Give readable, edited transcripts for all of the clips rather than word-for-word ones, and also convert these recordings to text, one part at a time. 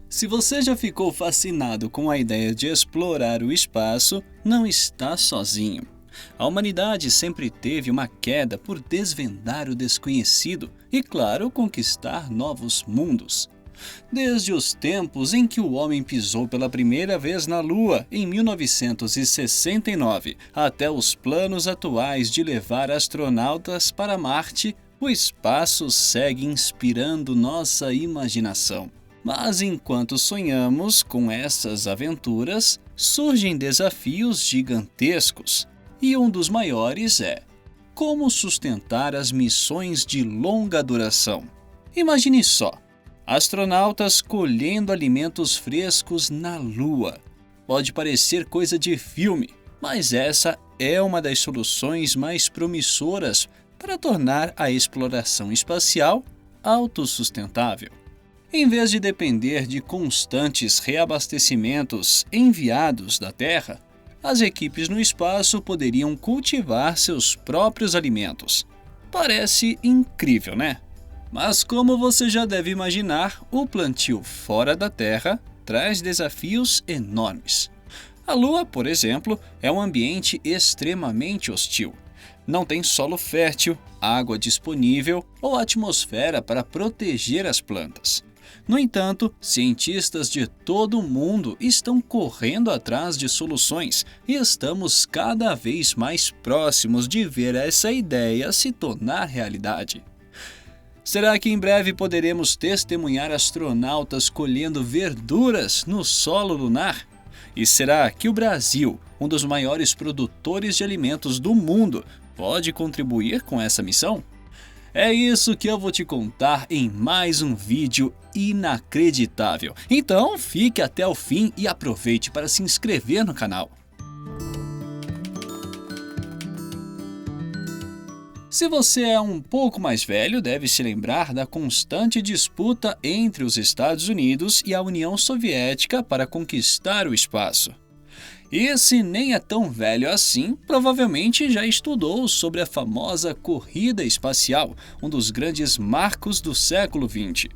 Se você já ficou fascinado com a ideia de explorar o espaço, não está sozinho. A humanidade sempre teve uma queda por desvendar o desconhecido e, claro, conquistar novos mundos. Desde os tempos em que o homem pisou pela primeira vez na Lua, em 1969, até os planos atuais de levar astronautas para Marte, o espaço segue inspirando nossa imaginação. Mas enquanto sonhamos com essas aventuras, surgem desafios gigantescos. E um dos maiores é: como sustentar as missões de longa duração? Imagine só, astronautas colhendo alimentos frescos na Lua. Pode parecer coisa de filme, mas essa é uma das soluções mais promissoras para tornar a exploração espacial autossustentável. Em vez de depender de constantes reabastecimentos enviados da Terra, as equipes no espaço poderiam cultivar seus próprios alimentos. Parece incrível, né? Mas como você já deve imaginar, o plantio fora da Terra traz desafios enormes. A Lua, por exemplo, é um ambiente extremamente hostil. Não tem solo fértil, água disponível ou atmosfera para proteger as plantas. No entanto, cientistas de todo o mundo estão correndo atrás de soluções e estamos cada vez mais próximos de ver essa ideia se tornar realidade. Será que em breve poderemos testemunhar astronautas colhendo verduras no solo lunar? E será que o Brasil, um dos maiores produtores de alimentos do mundo, pode contribuir com essa missão? É isso que eu vou te contar em mais um vídeo inacreditável. Então fique até o fim e aproveite para se inscrever no canal. Se você é um pouco mais velho, deve se lembrar da constante disputa entre os Estados Unidos e a União Soviética para conquistar o espaço. E se nem é tão velho assim, provavelmente já estudou sobre a famosa corrida espacial, um dos grandes marcos do século XX.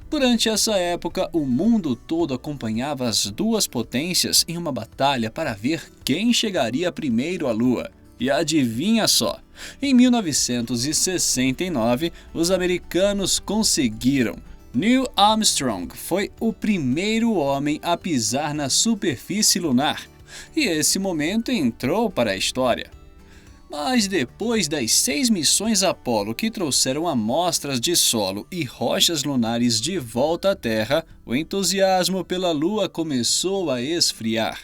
Durante essa época, o mundo todo acompanhava as duas potências em uma batalha para ver quem chegaria primeiro à Lua. E adivinha só, em 1969, os americanos conseguiram. Neil Armstrong foi o primeiro homem a pisar na superfície lunar. E esse momento entrou para a história. Mas depois das 6 missões Apollo que trouxeram amostras de solo e rochas lunares de volta à Terra, o entusiasmo pela Lua começou a esfriar.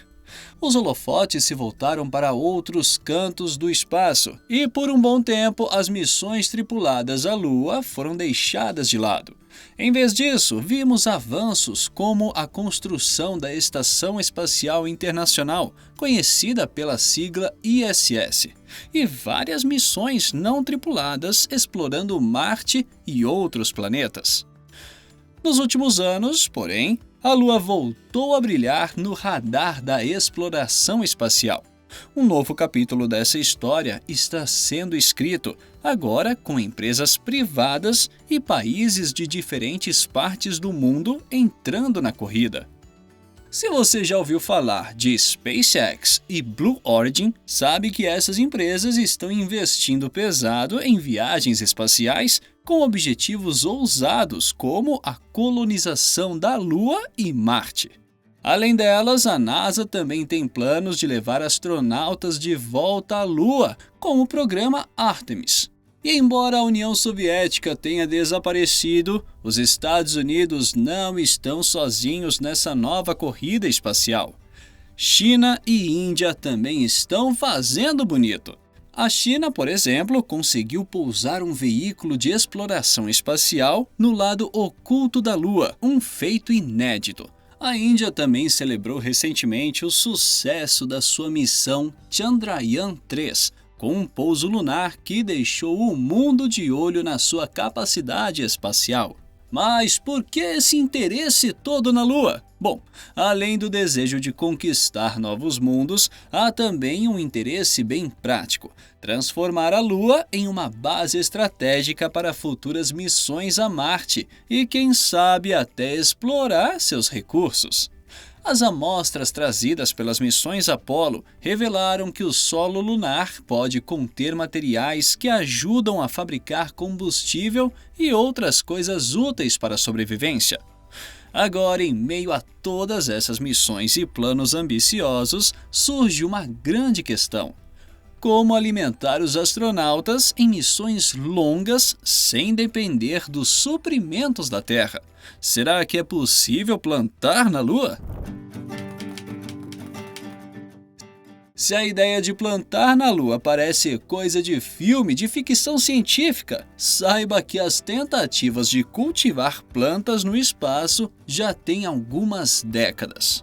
Os holofotes se voltaram para outros cantos do espaço e, por um bom tempo, as missões tripuladas à Lua foram deixadas de lado. Em vez disso, vimos avanços como a construção da Estação Espacial Internacional, conhecida pela sigla ISS, e várias missões não tripuladas explorando Marte e outros planetas. Nos últimos anos, porém, a Lua voltou a brilhar no radar da exploração espacial. Um novo capítulo dessa história está sendo escrito, agora com empresas privadas e países de diferentes partes do mundo entrando na corrida. Se você já ouviu falar de SpaceX e Blue Origin, sabe que essas empresas estão investindo pesado em viagens espaciais com objetivos ousados como a colonização da Lua e Marte. Além delas, a NASA também tem planos de levar astronautas de volta à Lua com o programa Artemis. E embora a União Soviética tenha desaparecido, os Estados Unidos não estão sozinhos nessa nova corrida espacial. China e Índia também estão fazendo bonito. A China, por exemplo, conseguiu pousar um veículo de exploração espacial no lado oculto da Lua, um feito inédito. A Índia também celebrou recentemente o sucesso da sua missão Chandrayaan-3, com um pouso lunar que deixou o mundo de olho na sua capacidade espacial. Mas por que esse interesse todo na Lua? Bom, além do desejo de conquistar novos mundos, há também um interesse bem prático: transformar a Lua em uma base estratégica para futuras missões a Marte e, quem sabe, até explorar seus recursos. As amostras trazidas pelas missões Apollo revelaram que o solo lunar pode conter materiais que ajudam a fabricar combustível e outras coisas úteis para a sobrevivência. Agora, em meio a todas essas missões e planos ambiciosos, surge uma grande questão: como alimentar os astronautas em missões longas sem depender dos suprimentos da Terra? Será que é possível plantar na Lua? Se a ideia de plantar na Lua parece coisa de filme de ficção científica, saiba que as tentativas de cultivar plantas no espaço já têm algumas décadas.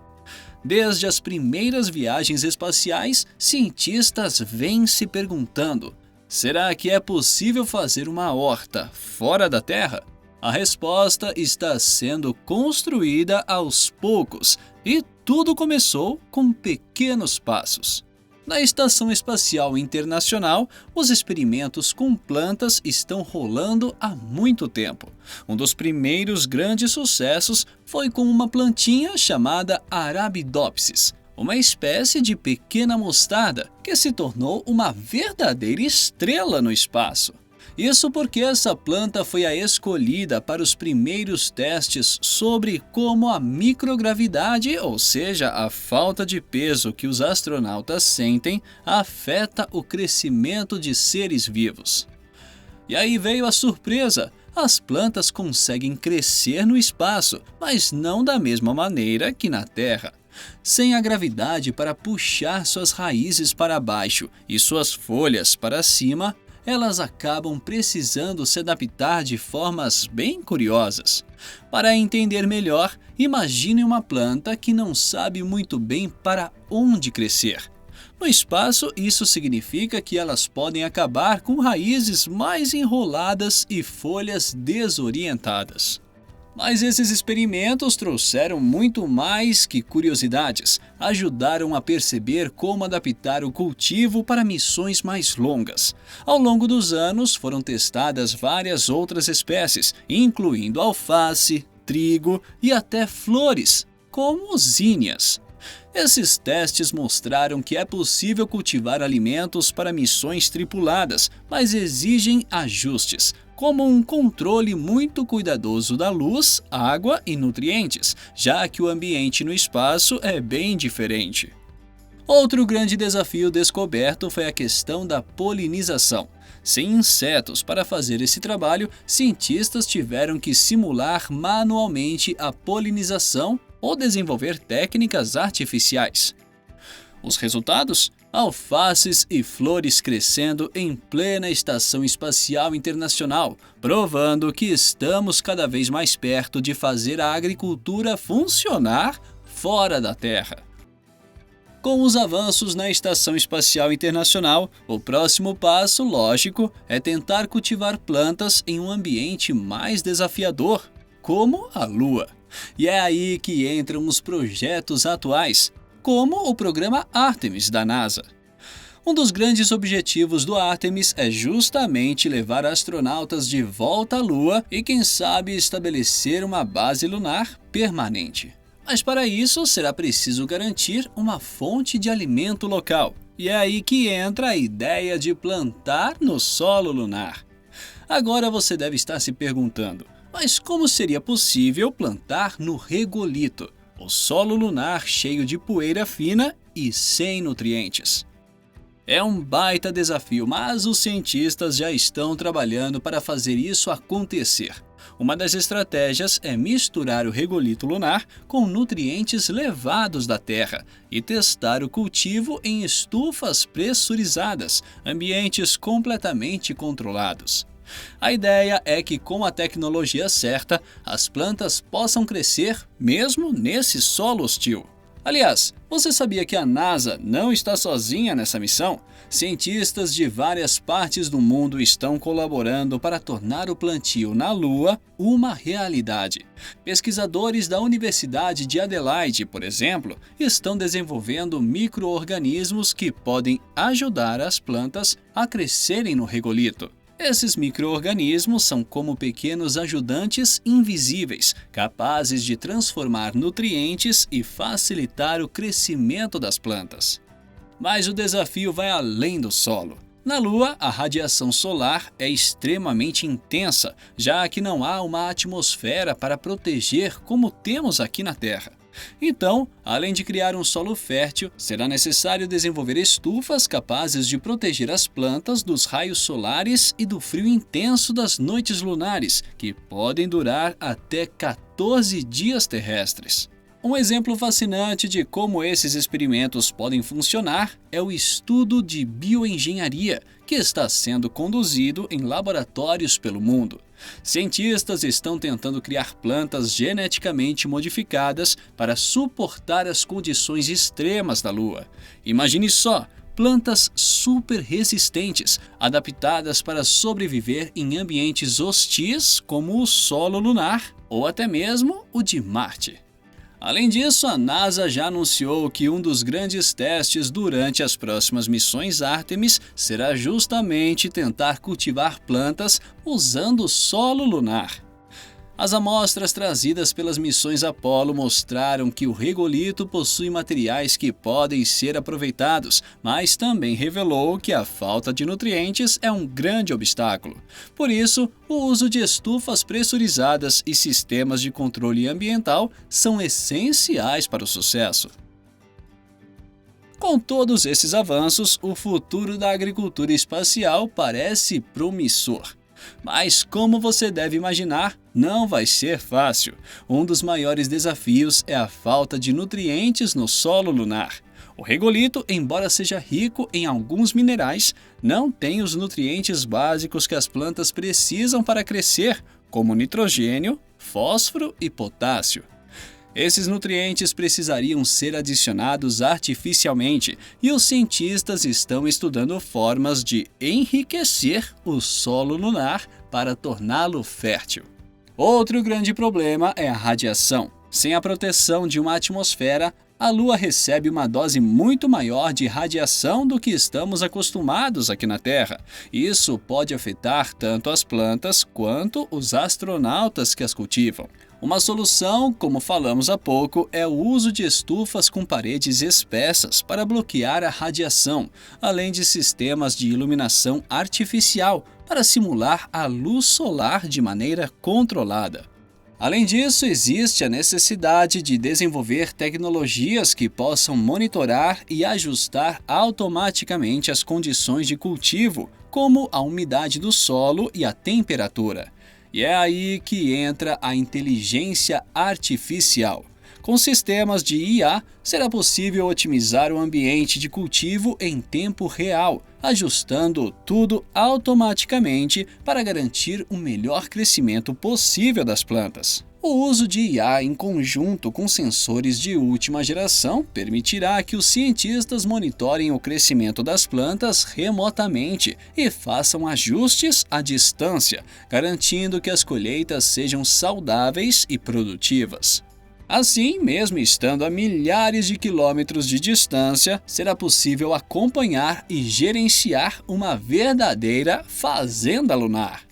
Desde as primeiras viagens espaciais, cientistas vêm se perguntando: será que é possível fazer uma horta fora da Terra? A resposta está sendo construída aos poucos e tudo começou com pequenos passos. Na Estação Espacial Internacional, os experimentos com plantas estão rolando há muito tempo. Um dos primeiros grandes sucessos foi com uma plantinha chamada Arabidopsis, uma espécie de pequena mostarda que se tornou uma verdadeira estrela no espaço. Isso porque essa planta foi a escolhida para os primeiros testes sobre como a microgravidade, ou seja, a falta de peso que os astronautas sentem, afeta o crescimento de seres vivos. E aí veio a surpresa: as plantas conseguem crescer no espaço, mas não da mesma maneira que na Terra. Sem a gravidade para puxar suas raízes para baixo e suas folhas para cima, elas acabam precisando se adaptar de formas bem curiosas. Para entender melhor, imagine uma planta que não sabe muito bem para onde crescer. No espaço, isso significa que elas podem acabar com raízes mais enroladas e folhas desorientadas. Mas esses experimentos trouxeram muito mais que curiosidades. Ajudaram a perceber como adaptar o cultivo para missões mais longas. Ao longo dos anos, foram testadas várias outras espécies, incluindo alface, trigo e até flores, como zinnias. Esses testes mostraram que é possível cultivar alimentos para missões tripuladas, mas exigem ajustes, como um controle muito cuidadoso da luz, água e nutrientes, já que o ambiente no espaço é bem diferente. Outro grande desafio descoberto foi a questão da polinização. Sem insetos para fazer esse trabalho, cientistas tiveram que simular manualmente a polinização ou desenvolver técnicas artificiais. Os resultados? Alfaces e flores crescendo em plena Estação Espacial Internacional, provando que estamos cada vez mais perto de fazer a agricultura funcionar fora da Terra. Com os avanços na Estação Espacial Internacional, o próximo passo, lógico, é tentar cultivar plantas em um ambiente mais desafiador, como a Lua. E é aí que entram os projetos atuais, como o programa Artemis da NASA. Um dos grandes objetivos do Artemis é justamente levar astronautas de volta à Lua e, quem sabe, estabelecer uma base lunar permanente. Mas para isso será preciso garantir uma fonte de alimento local. E é aí que entra a ideia de plantar no solo lunar. Agora você deve estar se perguntando: mas como seria possível plantar no regolito, o solo lunar cheio de poeira fina e sem nutrientes? É um baita desafio, mas os cientistas já estão trabalhando para fazer isso acontecer. Uma das estratégias é misturar o regolito lunar com nutrientes levados da Terra e testar o cultivo em estufas pressurizadas, ambientes completamente controlados. A ideia é que, com a tecnologia certa, as plantas possam crescer mesmo nesse solo hostil. Aliás, você sabia que a NASA não está sozinha nessa missão? Cientistas de várias partes do mundo estão colaborando para tornar o plantio na Lua uma realidade. Pesquisadores da Universidade de Adelaide, por exemplo, estão desenvolvendo micro-organismos que podem ajudar as plantas a crescerem no regolito. Esses micro-organismos são como pequenos ajudantes invisíveis, capazes de transformar nutrientes e facilitar o crescimento das plantas. Mas o desafio vai além do solo. Na Lua, a radiação solar é extremamente intensa, já que não há uma atmosfera para proteger como temos aqui na Terra. Então, além de criar um solo fértil, será necessário desenvolver estufas capazes de proteger as plantas dos raios solares e do frio intenso das noites lunares, que podem durar até 14 dias terrestres. Um exemplo fascinante de como esses experimentos podem funcionar é o estudo de bioengenharia, que está sendo conduzido em laboratórios pelo mundo. Cientistas estão tentando criar plantas geneticamente modificadas para suportar as condições extremas da Lua. Imagine só! Plantas super resistentes, adaptadas para sobreviver em ambientes hostis como o solo lunar ou até mesmo o de Marte. Além disso, a NASA já anunciou que um dos grandes testes durante as próximas missões Artemis será justamente tentar cultivar plantas usando solo lunar. As amostras trazidas pelas missões Apollo mostraram que o regolito possui materiais que podem ser aproveitados, mas também revelou que a falta de nutrientes é um grande obstáculo. Por isso, o uso de estufas pressurizadas e sistemas de controle ambiental são essenciais para o sucesso. Com todos esses avanços, o futuro da agricultura espacial parece promissor. Mas, como você deve imaginar, não vai ser fácil. Um dos maiores desafios é a falta de nutrientes no solo lunar. O regolito, embora seja rico em alguns minerais, não tem os nutrientes básicos que as plantas precisam para crescer, como nitrogênio, fósforo e potássio. Esses nutrientes precisariam ser adicionados artificialmente e os cientistas estão estudando formas de enriquecer o solo lunar para torná-lo fértil. Outro grande problema é a radiação. Sem a proteção de uma atmosfera, a Lua recebe uma dose muito maior de radiação do que estamos acostumados aqui na Terra. Isso pode afetar tanto as plantas quanto os astronautas que as cultivam. Uma solução, como falamos há pouco, é o uso de estufas com paredes espessas para bloquear a radiação, além de sistemas de iluminação artificial para simular a luz solar de maneira controlada. Além disso, existe a necessidade de desenvolver tecnologias que possam monitorar e ajustar automaticamente as condições de cultivo, como a umidade do solo e a temperatura. E é aí que entra a inteligência artificial. Com sistemas de IA, será possível otimizar o ambiente de cultivo em tempo real, ajustando tudo automaticamente para garantir o melhor crescimento possível das plantas. O uso de IA em conjunto com sensores de última geração permitirá que os cientistas monitorem o crescimento das plantas remotamente e façam ajustes à distância, garantindo que as colheitas sejam saudáveis e produtivas. Assim, mesmo estando a milhares de quilômetros de distância, será possível acompanhar e gerenciar uma verdadeira fazenda lunar.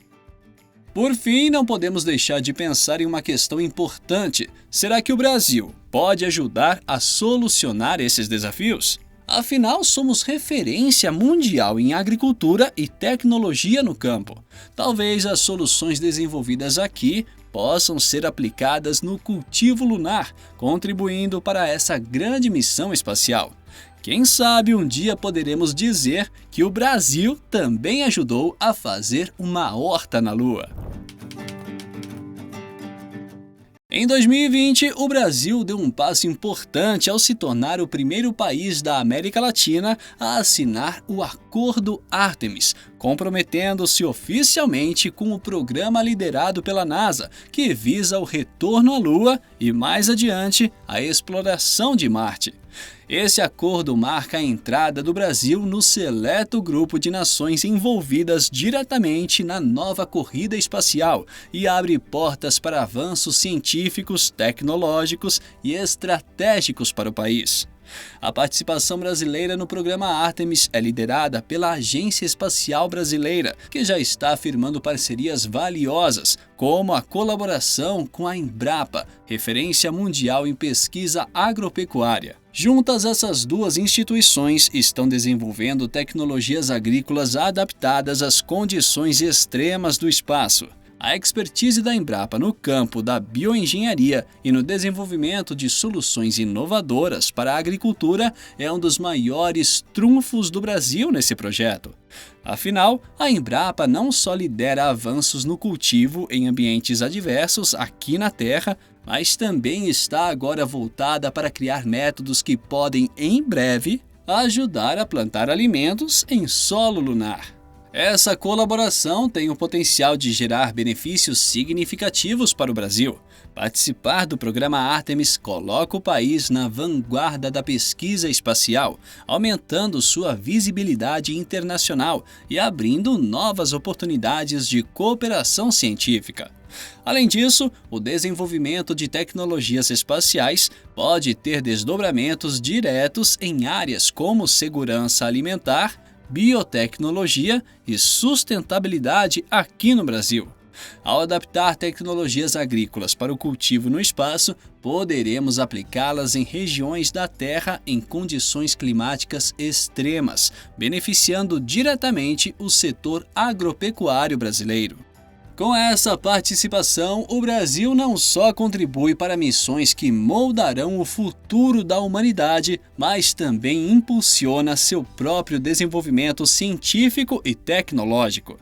Por fim, não podemos deixar de pensar em uma questão importante. Será que o Brasil pode ajudar a solucionar esses desafios? Afinal, somos referência mundial em agricultura e tecnologia no campo. Talvez as soluções desenvolvidas aqui possam ser aplicadas no cultivo lunar, contribuindo para essa grande missão espacial. Quem sabe um dia poderemos dizer que o Brasil também ajudou a fazer uma horta na Lua. Em 2020, o Brasil deu um passo importante ao se tornar o primeiro país da América Latina a assinar o Acordo Ártemis, comprometendo-se oficialmente com o programa liderado pela NASA, que visa o retorno à Lua e, mais adiante, a exploração de Marte. Esse acordo marca a entrada do Brasil no seleto grupo de nações envolvidas diretamente na nova corrida espacial e abre portas para avanços científicos, tecnológicos e estratégicos para o país. A participação brasileira no programa Ártemis é liderada pela Agência Espacial Brasileira, que já está firmando parcerias valiosas, como a colaboração com a Embrapa, referência mundial em pesquisa agropecuária. Juntas, essas duas instituições estão desenvolvendo tecnologias agrícolas adaptadas às condições extremas do espaço. A expertise da Embrapa no campo da bioengenharia e no desenvolvimento de soluções inovadoras para a agricultura é um dos maiores trunfos do Brasil nesse projeto. Afinal, a Embrapa não só lidera avanços no cultivo em ambientes adversos aqui na Terra, mas também está agora voltada para criar métodos que podem, em breve, ajudar a plantar alimentos em solo lunar. Essa colaboração tem o potencial de gerar benefícios significativos para o Brasil. Participar do programa Ártemis coloca o país na vanguarda da pesquisa espacial, aumentando sua visibilidade internacional e abrindo novas oportunidades de cooperação científica. Além disso, o desenvolvimento de tecnologias espaciais pode ter desdobramentos diretos em áreas como segurança alimentar, biotecnologia e sustentabilidade aqui no Brasil. Ao adaptar tecnologias agrícolas para o cultivo no espaço, poderemos aplicá-las em regiões da Terra em condições climáticas extremas, beneficiando diretamente o setor agropecuário brasileiro. Com essa participação, o Brasil não só contribui para missões que moldarão o futuro da humanidade, mas também impulsiona seu próprio desenvolvimento científico e tecnológico.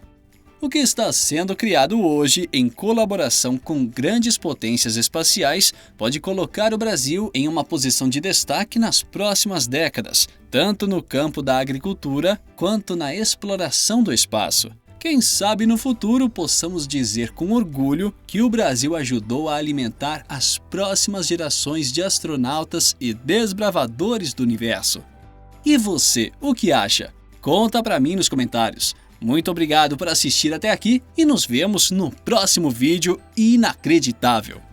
O que está sendo criado hoje, em colaboração com grandes potências espaciais, pode colocar o Brasil em uma posição de destaque nas próximas décadas, tanto no campo da agricultura quanto na exploração do espaço. Quem sabe no futuro possamos dizer com orgulho que o Brasil ajudou a alimentar as próximas gerações de astronautas e desbravadores do universo. E você, o que acha? Conta pra mim nos comentários. Muito obrigado por assistir até aqui e nos vemos no próximo vídeo inacreditável.